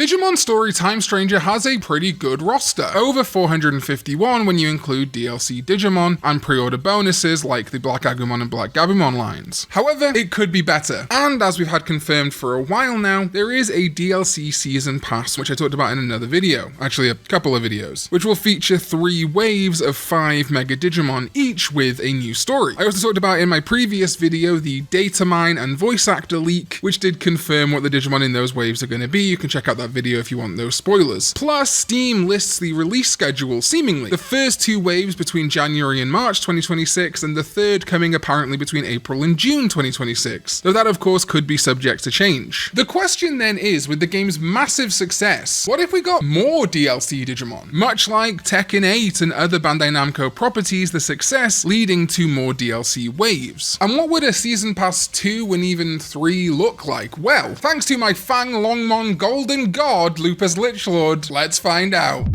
Digimon Story Time Stranger has a pretty good roster, over 451 when you include DLC Digimon and pre-order bonuses like the Black Agumon and Black Gabumon lines. However, it could be better, and as we've had confirmed for a while now, there is a DLC Season Pass, which I talked about in another video, actually a couple of videos, which will feature 3 waves of 5 Mega Digimon, each with a new story. I also talked about in my previous video the data mine and voice actor leak, which did confirm what the Digimon in those waves are going to be. You can check out that video if you want those spoilers. Plus, Steam lists the release schedule, seemingly. The first 2 waves between January and March 2026, and the third coming apparently between April and June 2026, though that of course could be subject to change. The question then is, with the game's massive success, what if we got more DLC Digimon? Much like Tekken 8 and other Bandai Namco properties, the success leading to more DLC waves. And what would a Season Pass 2 and even 3 look like? Well, thanks to my Fang Longmon Golden God, Lupus Lichlord, let's find out.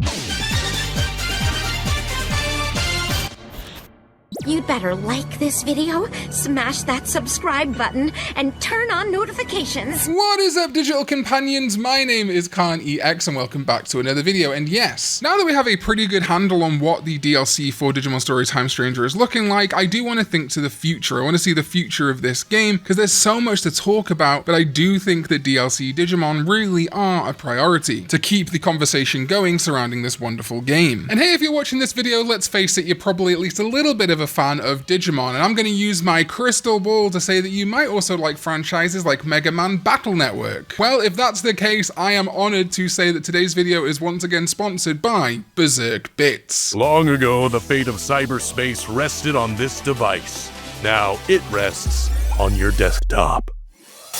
You'd better like this video, smash that subscribe button, and turn on notifications. What is up, digital companions? My name is Karn EX and welcome back to another video. And yes, now that we have a pretty good handle on what the DLC for Digimon Story Time Stranger is looking like, I do want to think to the future. I want to see the future of this game because there's so much to talk about, but I do think that DLC Digimon really are a priority to keep the conversation going surrounding this wonderful game. And hey, if you're watching this video, let's face it, you're probably at least a little bit of a fan of Digimon, and I'm going to use my crystal ball to say that you might also like franchises like Mega Man Battle Network. Well, if that's the case, I am honored to say that today's video is once again sponsored by Berserk B.I.T.S. Long ago, the fate of cyberspace rested on this device. Now it rests on your desktop.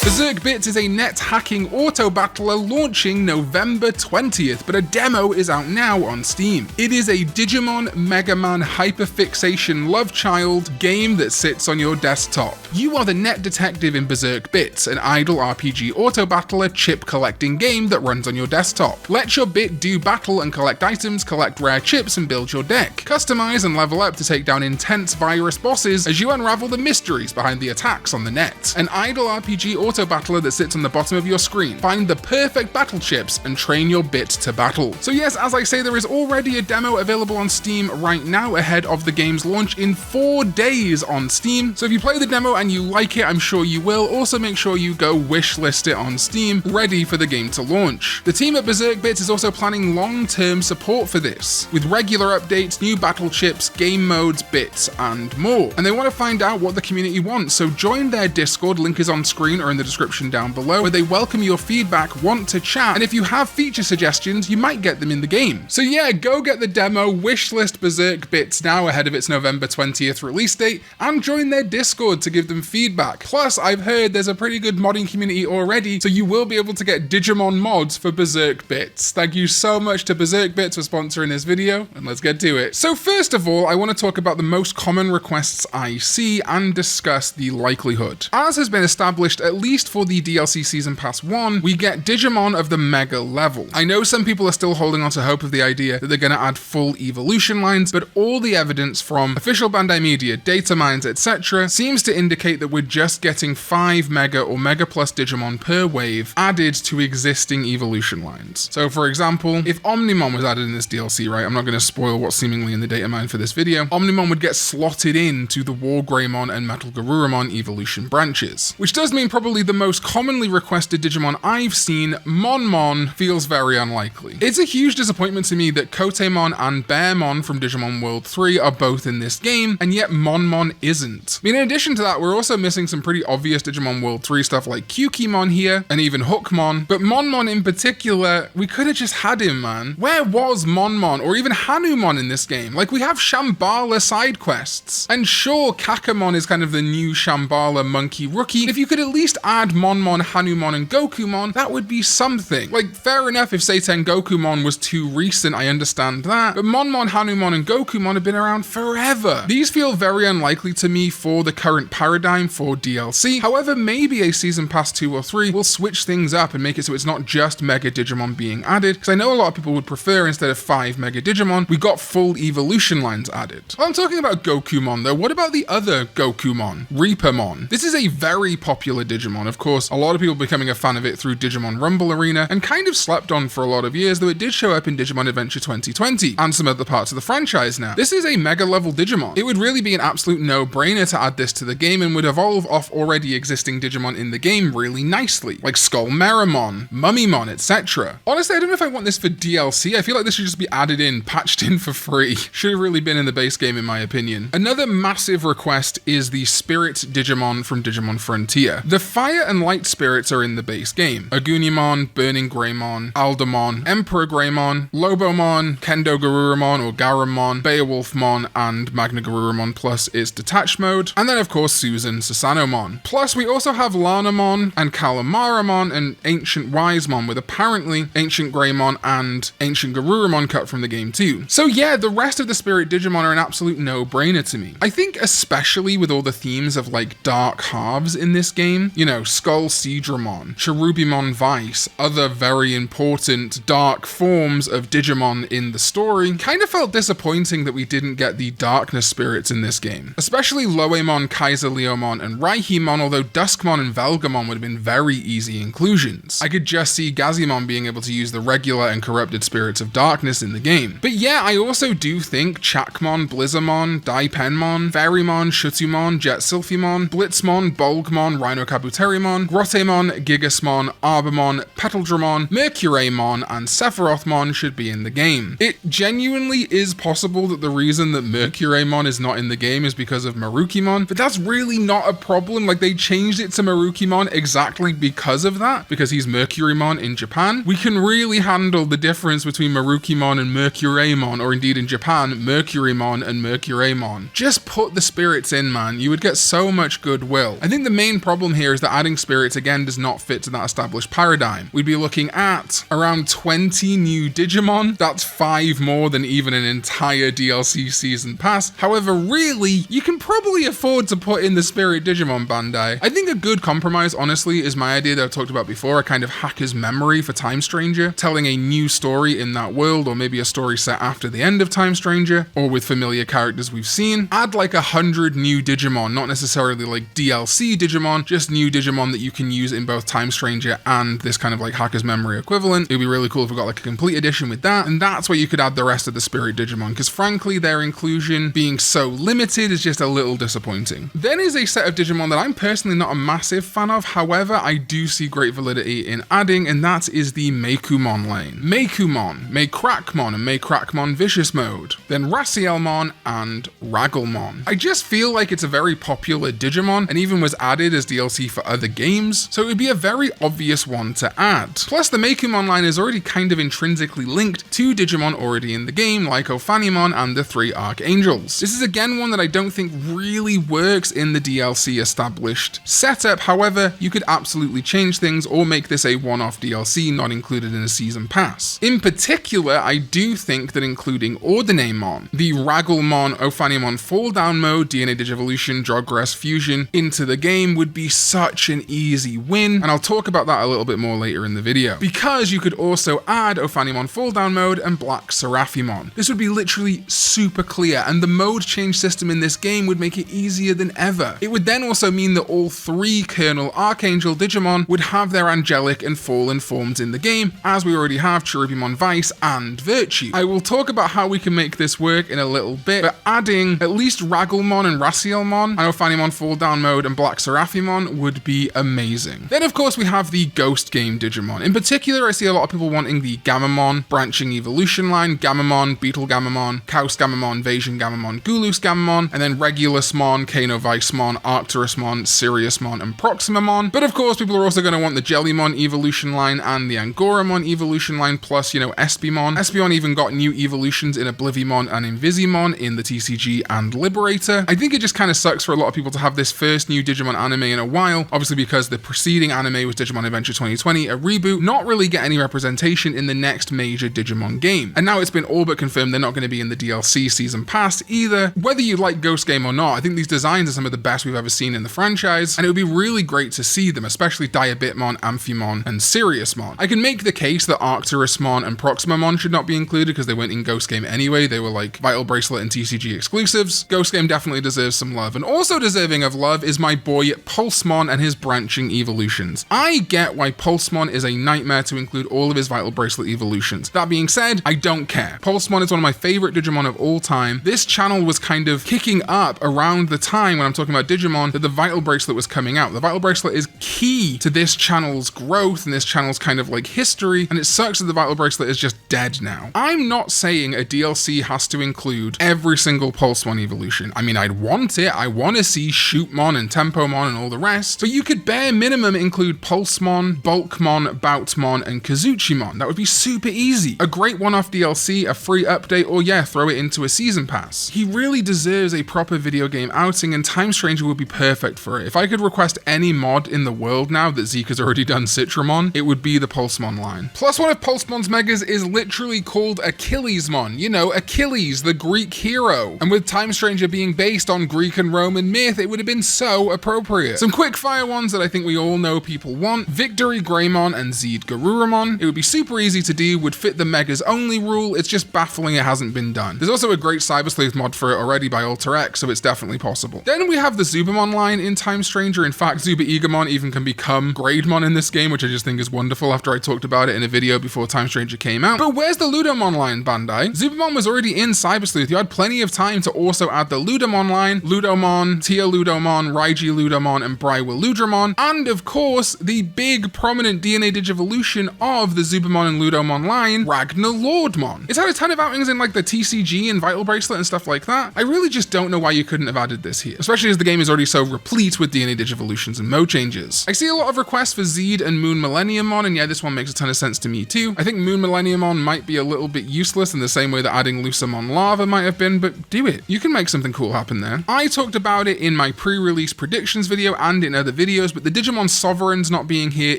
Berserk B.I.T.S is a net hacking auto battler launching November 20th, but a demo is out now on Steam. It is a Digimon Mega Man hyperfixation love child game that sits on your desktop. You are the net detective in Berserk B.I.T.S, an idle RPG auto battler chip collecting game that runs on your desktop. Let your bit do battle and collect items, collect rare chips and build your deck. Customize and level up to take down intense virus bosses as you unravel the mysteries behind the attacks on the net. An idle RPG auto battler that sits on the bottom of your screen. Find the perfect battle chips and train your bit to battle. So yes, as I say, there is already a demo available on Steam right now ahead of the game's launch in 4 days on Steam. So if you play the demo and you like it, I'm sure you will. Also make sure you go wishlist it on Steam, ready for the game to launch. The team at Berserk B.I.T.S is also planning long-term support for this, with regular updates, new battle chips, game modes, bits, and more. And they want to find out what the community wants, so join their Discord, link is on screen or in the description down below, where they welcome your feedback, want to chat, and if you have feature suggestions, you might get them in the game. So yeah, go get the demo, wishlist Berserk B.I.T.S now ahead of its November 20th release date, and join their Discord to give them feedback. Plus, I've heard there's a pretty good modding community already, so you will be able to get Digimon mods for Berserk B.I.T.S. Thank you so much to Berserk B.I.T.S for sponsoring this video, and let's get to it. So first of all, I want to talk about the most common requests I see and discuss the likelihood. As has been established, at least for the DLC Season Pass 1, we get Digimon of the Mega level. I know some people are still holding on to hope of the idea that they're going to add full evolution lines, but all the evidence from official Bandai Media, data mines, etc. seems to indicate that we're just getting 5 Mega or Mega Plus Digimon per wave added to existing evolution lines. So for example, if Omnimon was added in this DLC, right, I'm not going to spoil what's seemingly in the data mine for this video, Omnimon would get slotted into the War Greymon and Metal Garurumon evolution branches, which does mean probably the most commonly requested Digimon I've seen, Monmon, feels very unlikely. It's a huge disappointment to me that Kotemon and Bearmon from Digimon World 3 are both in this game, and yet Monmon isn't. I mean, in addition to that, we're also missing some pretty obvious Digimon World 3 stuff like Kyukimon here, and even Hookmon, but Monmon in particular, we could have just had him, man. Where was Monmon, or even Hanumon in this game? Like, we have Shambhala side quests, and sure, Kakamon is kind of the new Shambhala monkey rookie. If you could at least add Monmon, Hanumon, and Gokumon, that would be something. Like, fair enough if Seiten Gokumon was too recent, I understand that, but Monmon, Hanumon, and Gokumon have been around forever. These feel very unlikely to me for the current paradigm for DLC. However, maybe a Season Pass 2 or 3 will switch things up and make it so it's not just Mega Digimon being added, because I know a lot of people would prefer instead of 5 Mega Digimon, we got full evolution lines added. Well, I'm talking about Gokumon though, what about the other Gokumon, Reapermon? This is a very popular Digimon Digimon. Of course, a lot of people becoming a fan of it through Digimon Rumble Arena and kind of slept on for a lot of years, though it did show up in Digimon Adventure 2020 and some other parts of the franchise now. This is a mega level Digimon. It would really be an absolute no-brainer to add this to the game and would evolve off already existing Digimon in the game really nicely, like Skull Meramon, Mummymon, etc. Honestly, I don't know if I want this for DLC. I feel like this should just be added in, patched in for free. Should have really been in the base game in my opinion. Another massive request is the Spirit Digimon from Digimon Frontier. The Fire and Light spirits are in the base game. Agunimon, Burning Greymon, Aldermon, Emperor Greymon, Lobomon, Kendo Garurumon or Garamon, Beowulfmon, and Magna Garurumon plus its detached mode. And then of course Susan Susanomon. Plus we also have Lanamon and Kalamaramon and Ancient Wisemon with apparently Ancient Greymon and Ancient Garurumon cut from the game too. So yeah, the rest of the Spirit Digimon are an absolute no-brainer to me. I think especially with all the themes of like dark halves in this game, you know, Skull Seadramon, Cherubimon Vice, other very important dark forms of Digimon in the story, kind of felt disappointing that we didn't get the darkness spirits in this game. Especially Loemon, Kaiser Leomon, and Raihimon, although Duskmon and Velgamon would have been very easy inclusions. I could just see Gazimon being able to use the regular and corrupted spirits of darkness in the game. But yeah, I also do think Chakmon, Blizzamon, Daipenmon, Ferrymon, Shutumon, Jet Sylphimon, Blitzmon, Bolgmon, Rhino Kabuterimon, Grottemon, Gigasmon, Arbamon, Petaldramon, Mercureymon, and Sephirothmon should be in the game. It genuinely is possible that the reason that Mercureymon is not in the game is because of Marukimon, but that's really not a problem. Like, they changed it to Marukimon exactly because of that, because he's Mercurymon in Japan. We can really handle the difference between Marukimon and Mercureymon, or indeed in Japan, Mercurymon and Mercureymon. Just put the spirits in, man. You would get so much goodwill. I think the main problem here is that adding spirits again does not fit to that established paradigm. We'd be looking at around 20 new Digimon. That's 5 more than even an entire DLC season pass. However, really, you can probably afford to put in the Spirit Digimon, Bandai. I think a good compromise, honestly, is my idea that I've talked about before, a kind of hacker's memory for Time Stranger, telling a new story in that world, or maybe a story set after the end of Time Stranger, or with familiar characters we've seen. Add like 100 new Digimon, not necessarily like DLC Digimon, just new Digimon that you can use in both Time Stranger and this kind of like hacker's memory equivalent. It would be really cool if we got like a complete edition with that, and that's where you could add the rest of the Spirit Digimon, because frankly their inclusion being so limited is just a little disappointing. Then is a set of Digimon that I'm personally not a massive fan of, however I do see great validity in adding, and that is the Meikumon lane. Meikumon, Maycrackmon and Maycrackmon Vicious Mode, then Racielmon and Ragglemon. I just feel like it's a very popular Digimon and even was added as DLC for other games, so it would be a very obvious one to add. Plus the Meikumon line is already kind of intrinsically linked to Digimon already in the game, like Ophanimon and the 3 Archangels. This is again one that I don't think really works in the DLC established setup. However, you could absolutely change things or make this a one-off DLC not included in a season pass. In particular, I do think that including Ordinamon, the Ragglemon, Ophanimon Fall Down mode, DNA Digivolution, Jogress Fusion into the game would be such an easy win, and I'll talk about that a little bit more later in the video. Because you could also add Ophanimon Fall Down mode and Black Seraphimon. This would be literally super clear, and the mode change system in this game would make it easier than ever. It would then also mean that all 3 Colonel Archangel Digimon would have their angelic and fallen forms in the game, as we already have Cherubimon Vice and Virtue. I will talk about how we can make this work in a little bit, but adding at least Ragglemon and Racielmon and Ophanimon Fall Down mode and Black Seraphimon would be amazing. Then of course we have the Ghost Game Digimon. In particular, I see a lot of people wanting the Gamamon branching evolution line, Gamamon, Beetle Gamamon, Chaos Gamamon, Vasion Gamamon, Gulus Gamamon, and then Regulusmon, Kano Vicemon, Arcturusmon, Siriusmon, and Proximamon. But of course, people are also going to want the Jellymon evolution line and the Angoramon evolution line, plus, you know, Espimon. Espimon even got new evolutions in Oblivimon and Invisimon in the TCG and Liberator. I think it just kind of sucks for a lot of people to have this first new Digimon anime in a while, obviously because the preceding anime was Digimon Adventure 2020, a reboot, not really get any representation in the next major Digimon game. And now it's been all but confirmed they're not going to be in the DLC season pass either. Whether you like Ghost Game or not, I think these designs are some of the best we've ever seen in the franchise, and it would be really great to see them, especially Diabitmon, Amphimon, and Siriusmon. I can make the case that Arcturusmon and Proximamon should not be included because they weren't in Ghost Game anyway. They were like Vital Bracelet and TCG exclusives. Ghost Game definitely deserves some love, and also deserving of love is my boy Pulsemon and his branching evolutions. I get why Pulsemon is a nightmare to include all of his Vital Bracelet evolutions. That being said, I don't care. Pulsemon is one of my favorite Digimon of all time. This channel was kind of kicking up around the time when I'm talking about Digimon that the Vital Bracelet was coming out. The Vital Bracelet is key to this channel's growth and this channel's kind of like history, and it sucks that the Vital Bracelet is just dead now. I'm not saying a DLC has to include every single Pulsemon evolution. I mean, I'd want it. I want to see Shootmon and Tempomon and all the rest, but you could bare minimum include Pulsemon, Bulkmon, Boutmon, and Kazuchimon. That would be super easy. A great one-off DLC, a free update, or yeah, throw it into a season pass. He really deserves a proper video game outing, and Time Stranger would be perfect for it. If I could request any mod in the world now that Zeke has already done Citramon, it would be the Pulsemon line. Plus, one of Pulsemon's megas is literally called Achillesmon. You know, Achilles, the Greek hero. And with Time Stranger being based on Greek and Roman myth, it would have been so appropriate. Some quick fire ones that I think we all know people want: Victory Greymon and Zed Garuramon. It would be super easy to do, would fit the megas only rule. It's just baffling it hasn't been done. There's also a great Cyber Sleuth mod for it already by Alter X, so it's definitely possible. Then we have the Zubamon line in Time Stranger. In fact, Zuba Egamon even can become Grademon in this game, which I just think is wonderful after I talked about it in a video before Time Stranger came out. But where's the Ludomon line, Bandai? Zubamon was already in Cyber Sleuth. You had plenty of time to also add the Ludomon line, Ludomon, Tia Ludomon, Raiji Ludomon, and Braiwa Ludramon, and of course, the big prominent DNA Digivolution of the Zubamon and Ludomon line, Ragnar Lordmon. It's had a ton of outings in like the TCG and Vital Bracelet and stuff like that. I really just don't know why you couldn't have added this here, especially as the game is already so replete with DNA Digivolutions and mode changes. I see a lot of requests for Zed and Moon Millenniummon, and yeah, this one makes a ton of sense to me too. I think Moon Millenniummon might be a little bit useless in the same way that adding Lucamon Lava might have been, but do it. You can make something cool happen there. I talked about it in my pre-release predictions video and in other videos, but the Digimon Sovereigns not being here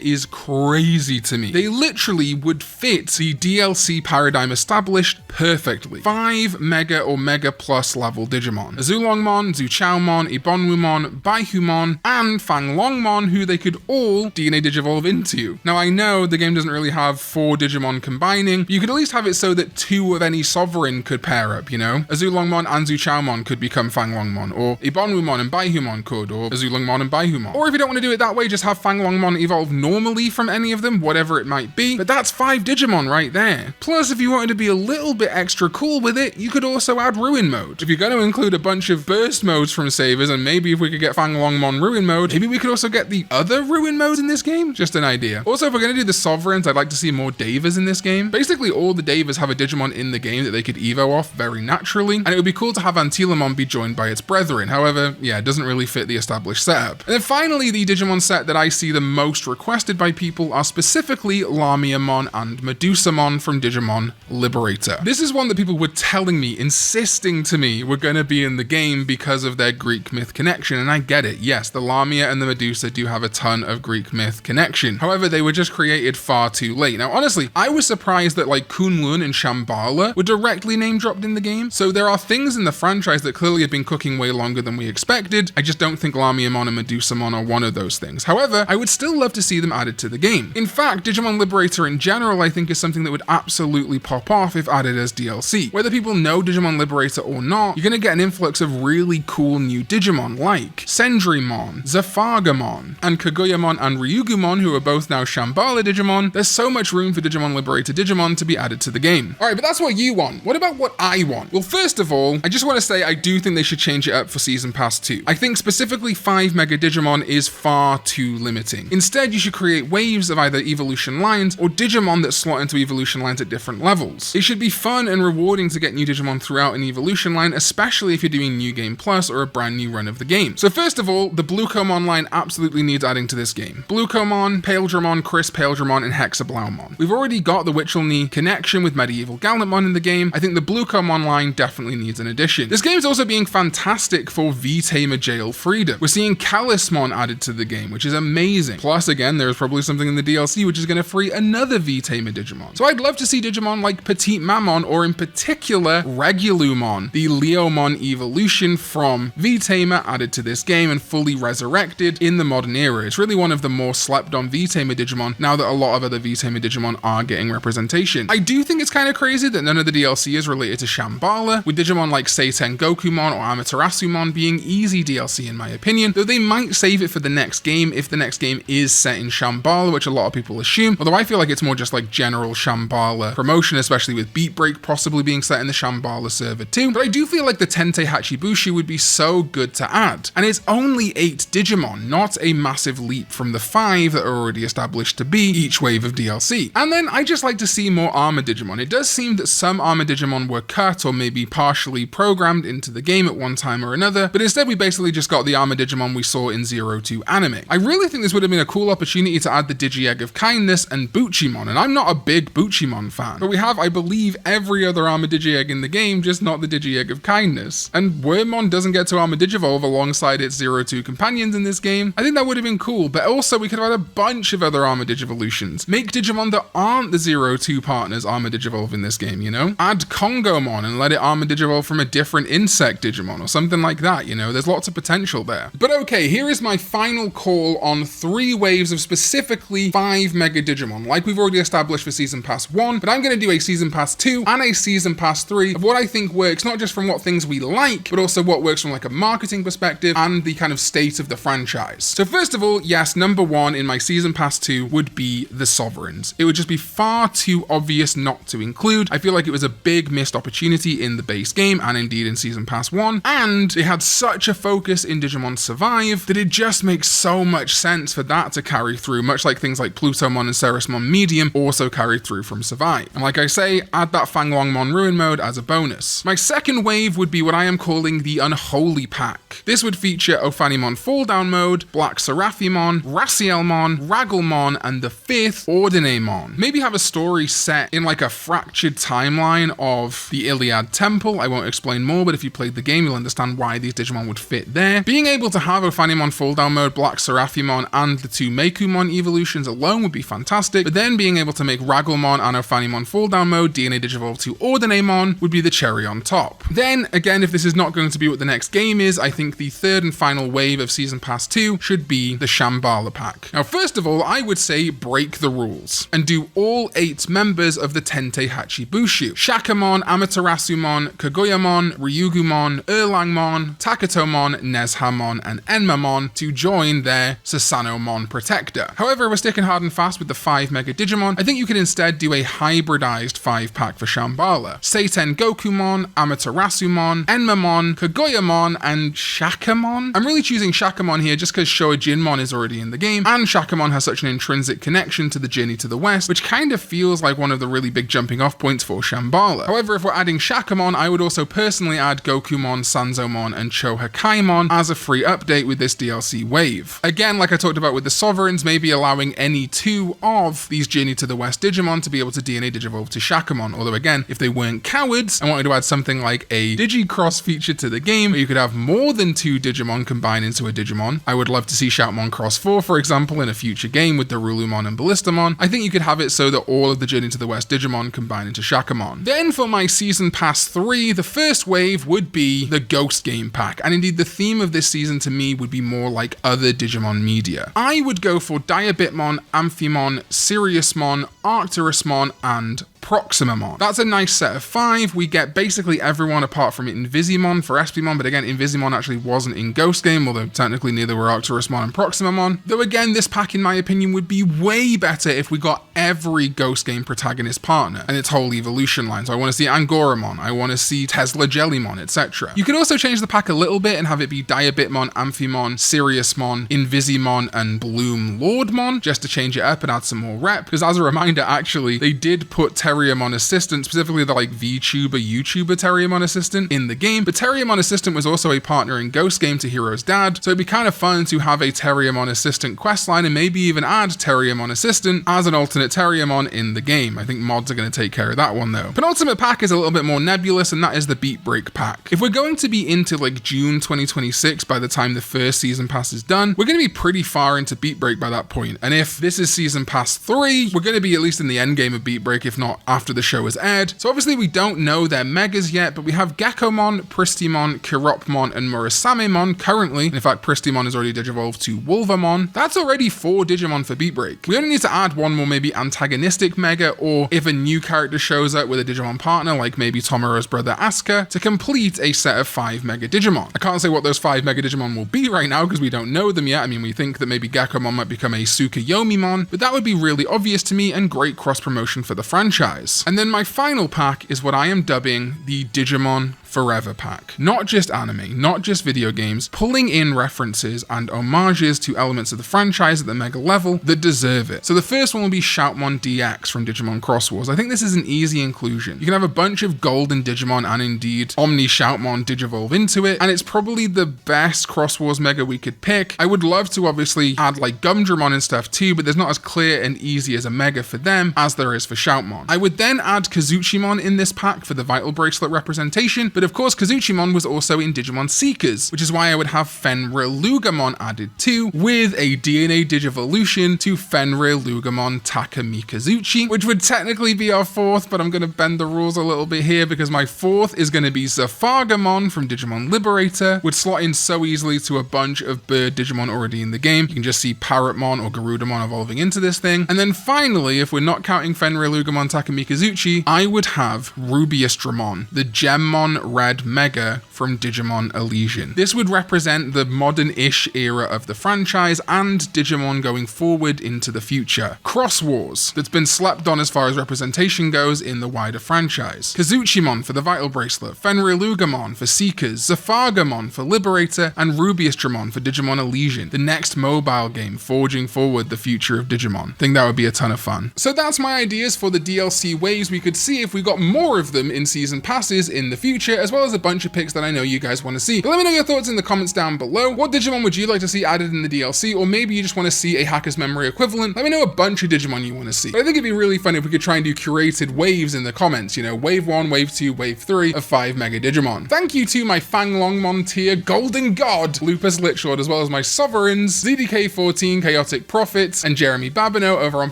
is crazy to me. They literally would fit the DLC paradigm established perfectly. 5 Mega or Mega Plus level Digimon: Azulongmon, Zuchaomon, Ibonwumon, Baihumon, and Fanglongmon, who they could all DNA Digivolve into. Now, I know the game doesn't really have 4 Digimon combining, but you could at least have it so that 2 of any Sovereign could pair up, you know? Azulongmon and Zuchaomon could become Fanglongmon, or Ibonwumon and Baihumon could, or Azulongmon and Baihumon. Or if you don't want to do it that way, just have Fanglongmon evolve normally from any of them, whatever it might be. But that's 5 Digimon right there. Plus, if you wanted to be a little bit extra cool with it, you could also add Ruin Mode. If you're going to include a bunch of burst modes from savers, and maybe if we could get Fanglongmon Ruin Mode, maybe we could also get the other Ruin modes in this game? Just an idea. Also, if we're going to do the Sovereigns, I'd like to see more Devas in this game. Basically, all the Devas have a Digimon in the game that they could Evo off very naturally, and it would be cool to have Antilamon be joined by its brethren. However, yeah, it doesn't really fit the established setup. And then finally, the Digimon set that I see the most requested by people are specifically Lamiamon and Medusamon from Digimon Liberator. This is one that people were telling me, insisting to me, were going to be in the game because of their Greek myth connection, and I get it. Yes, the Lamia and the Medusa do have a ton of Greek myth connection. However, they were just created far too late. Now, honestly, I was surprised that like Kunlun and Shambhala were directly name dropped in the game, so there are things in the franchise that clearly have been cooking way longer than we expected. I just don't think Lamiamon and Medusamon are one of those things. However, I would still love to see them added to the game. In fact, Digimon Liberator in general, I think, is something that would absolutely pop off if added as DLC. Whether people know Digimon Liberator or not, you're going to get an influx of really cool new Digimon like Sendrymon, Zephagamon, and Kaguyamon and Ryugumon, who are both now Shambhala Digimon. There's so much room for Digimon Liberator Digimon to be added to the game. Alright, but that's what you want. What about what I want? Well, first of all, I just want to say I do think they should change it up for Season Pass 2. I think specifically 5 Mega Digimon is far too limiting. Instead, you should create waves of either evolution lines or Digimon that slot into evolution lines at different levels. It should be fun and rewarding to get new Digimon throughout an evolution line, especially if you're doing New Game Plus or a brand new run of the game. So first of all, the Bluecomon line absolutely needs adding to this game. Bluecomon, Paildramon, Chris Paildramon, and Hexablaumon. We've already got the Witchelney connection with Medieval Gallantmon in the game. I think the Bluecomon line definitely needs an addition. This game is also being fantastic for V-Tamer Jail Freedom. We're seeing Calismon added to the game, which is amazing. Plus, again, there's probably something in the DLC which is going to free another V-Tamer Digimon. So I'd love to see Digimon like Petite Mammon, or in particular, Regulumon, the Leomon evolution from V-Tamer, added to this game and fully resurrected in the modern era. It's really one of the more slept on V-Tamer Digimon now that a lot of other V-Tamer Digimon are getting representation. I do think it's kind of crazy that none of the DLC is related to Shambhala, with Digimon like Seiten Gokumon or Amaterasumon being easy DLC in my opinion, though they might save save it for the next game if the next game is set in Shambhala, which a lot of people assume, although I feel like it's more just like general Shambhala promotion, especially with Beat Break possibly being set in the Shambhala server too. But I do feel like the Tentei Hachibushi would be so good to add. And it's only 8 Digimon, not a massive leap from the 5 that are already established to be each wave of DLC. And then I just like to see more Armor Digimon. It does seem that some Armor Digimon were cut or maybe partially programmed into the game at one time or another, but instead we basically just got the Armor Digimon we saw in 02 anime. I really think this would have been a cool opportunity to add the Digi-Egg of Kindness and Buchimon, and I'm not a big Buchimon fan, but we have, I believe, every other Armor Digi-Egg in the game, just not the Digi-Egg of Kindness. And Wormmon doesn't get to Armor Digivolve alongside its 02 companions in this game. I think that would have been cool, but also we could have had a bunch of other Armor Digivolutions. Make Digimon that aren't the 02 partners Armor Digivolve in this game, you know? Add Kongomon and let it Armor Digivolve from a different insect Digimon or something like that, you know? There's lots of potential there. But okay, here is my final call on 3 waves of specifically 5 Mega Digimon, like we've already established for Season Pass 1, but I'm going to do a Season Pass 2 and a Season Pass 3 of what I think works, not just from what things we like, but also what works from like a marketing perspective and the kind of state of the franchise. So first of all, yes, number 1 in my Season Pass 2 would be the Sovereigns. It would just be far too obvious not to include. I feel like it was a big missed opportunity in the base game and indeed in Season Pass 1, and they had such a focus in Digimon Survive that it just makes so much sense for that to carry through, much like things like Plutomon and Ceresmon Medium also carried through from Survive. And like I say, add that Fanglongmon Ruin mode as a bonus. My second wave would be what I am calling the Unholy Pack. This would feature Ophanimon Fall Down mode, Black Seraphimon, Racielmon, Ragglemon, and the 5th Ordinemon. Maybe have a story set in like a fractured timeline of the Iliad Temple. I won't explain more, but if you played the game, you'll understand why these Digimon would fit there. Being able to have Ophanimon Fall Down mode, Black Seraphimon, and the 2 Meikumon evolutions alone would be fantastic, but then being able to make Ragglemon and Ophanimon Fall Down mode DNA Digivolve to Ordinemon would be the cherry on top. Then, again, if this is not going to be what the next game is, I think the third and final wave of Season Pass 2 should be the Shambhala pack. Now, first of all, I would say break the rules and do all 8 members of the Tentei Hachibushu: Shakamon, Amaterasumon, Kaguyamon, Ryugumon, Erlangmon, Takatomon, Nezhamon, and Enmamon to join their Susanomon protector. However, if we're sticking hard and fast with the 5 Mega Digimon, I think you could instead do a hybridized 5-pack for Shambhala. Seiten Gokumon, Amaterasumon, Enmamon, Kaguyamon, and Shakamon? I'm really choosing Shakamon here just because Shoujinmon is already in the game, and Shakamon has such an intrinsic connection to the Journey to the West, which kind of feels like one of the really big jumping off points for Shambhala. However, if we're adding Shakamon, I would also personally add Gokumon, Sanzomon, and Chohakaimon as a free update with this DLC wave. Again, like I talked about with the Sovereigns, maybe allowing any 2 of these Journey to the West Digimon to be able to DNA Digivolve to Shakamon, although again, if they weren't cowards and wanted to add something like a Digicross feature to the game, where you could have more than 2 Digimon combine into a Digimon. I would love to see Shoutmon Cross 4, for example, in a future game with the Rulumon and Ballistamon. I think you could have it so that all of the Journey to the West Digimon combine into Shakamon. Then for my Season Pass 3, the first wave would be the Ghost Game pack, and indeed the theme of this season to me would be more like other Digimon media. I would go for Diabitmon, Amphimon, Siriusmon, Arcturusmon, and Proximamon. That's a nice set of 5. We get basically everyone apart from Invisimon for Espimon, but again, Invisimon actually wasn't in Ghost Game, although technically neither were Arcturusmon and Proximamon. Though again, this pack in my opinion would be way better if we got every Ghost Game protagonist partner and its whole evolution line. So I want to see Angoramon, I want to see Tesla Jellymon, etc. You could also change the pack a little bit and have it be Diabitmon, Amphimon, Siriusmon, Invisimon, and Bloom Lordmon, just to change it up and add some more rep. Because as a reminder, actually, they did put Terriermon Assistant, specifically the like VTuber, YouTuber Terriermon Assistant in the game, but Terriermon Assistant was also a partner in Ghost Game to Hero's dad, so it'd be kind of fun to have a Terriermon Assistant questline and maybe even add Terriermon Assistant as an alternate Terriermon in the game. I think mods are going to take care of that one though. Penultimate pack is a little bit more nebulous, and that is the Beat Break pack. If we're going to be into like June 2026 by the time the first Season Pass is done, we're going to be pretty far into Beat Break by that point, and if this is Season Pass 3, we're going to be at least in the end game of Beat Break, if not after the show has aired. So obviously we don't know their megas yet, but we have Gekomon, Pristimon, Chiropmon, and Murasamemon currently. In fact, Pristimon is already digivolved to Wolvermon. That's already 4 Digimon for Beat Break. We only need to add one more maybe antagonistic mega, or if a new character shows up with a Digimon partner, like maybe Tomora's brother Asuka, to complete a set of 5 Mega Digimon. I can't say what those 5 Mega Digimon will be right now because we don't know them yet. I mean, we think that maybe Gekomon might become a Tsukayomimon, but that would be really obvious to me and great cross-promotion for the franchise. And then my final pack is what I am dubbing the Digimon Forever pack. Not just anime, not just video games, pulling in references and homages to elements of the franchise at the mega level that deserve it. So the first one will be Shoutmon DX from Digimon Cross Wars. I think this is an easy inclusion. You can have a bunch of golden Digimon and indeed Omni Shoutmon digivolve into it, and it's probably the best Cross Wars mega we could pick. I would love to obviously add like Gumdramon and stuff too, but there's not as clear and easy as a mega for them as there is for Shoutmon. I would then add Kazuchimon in this pack for the Vital Bracelet representation, but of course Kazuchimon was also in Digimon Seekers, which is why I would have Fenrir Lugamon added too, with a DNA Digivolution to Fenrir Lugamon Takami Kazuchi, which would technically be our 4th, but I'm going to bend the rules a little bit here because my 4th is going to be Zafargamon from Digimon Liberator, would slot in so easily to a bunch of bird Digimon already in the game. You can just see Parrotmon or Garudamon evolving into this thing. And then finally, if we're not counting Fenrir Lugamon Takami Kazuchi, I would have Rubiustramon, the Gemmon Red Mega from Digimon Elysian. This would represent the modern-ish era of the franchise and Digimon going forward into the future. Cross Wars, that's been slept on as far as representation goes in the wider franchise. Kazuchimon for the Vital Bracelet, Fenrir Lugamon for Seekers, Zafargamon for Liberator, and Rubiustramon for Digimon Elysian, the next mobile game forging forward the future of Digimon. I think that would be a ton of fun. So that's my ideas for the DLC waves we could see if we got more of them in season passes in the future, as well as a bunch of picks that I know you guys want to see. But let me know your thoughts in the comments down below. What Digimon would you like to see added in the DLC, or maybe you just want to see a Hacker's Memory equivalent? Let me know a bunch of Digimon you want to see. But I think it'd be really fun if we could try and do curated waves in the comments, you know, wave 1, wave 2, wave 3 of 5 Mega Digimon. Thank you to my Fanglongmon tier Golden God, Lupus Lichord, as well as my Sovereigns, ZDK14, Chaotic Prophets, and Jeremy Babineau over on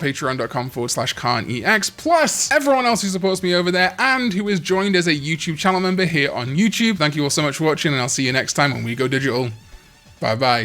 patreon.com/Karn EX, plus everyone else who supports me over there and who is joined as a YouTube channel member here on YouTube. Thank you all so much for watching, and I'll see you next time when we go digital. Bye bye.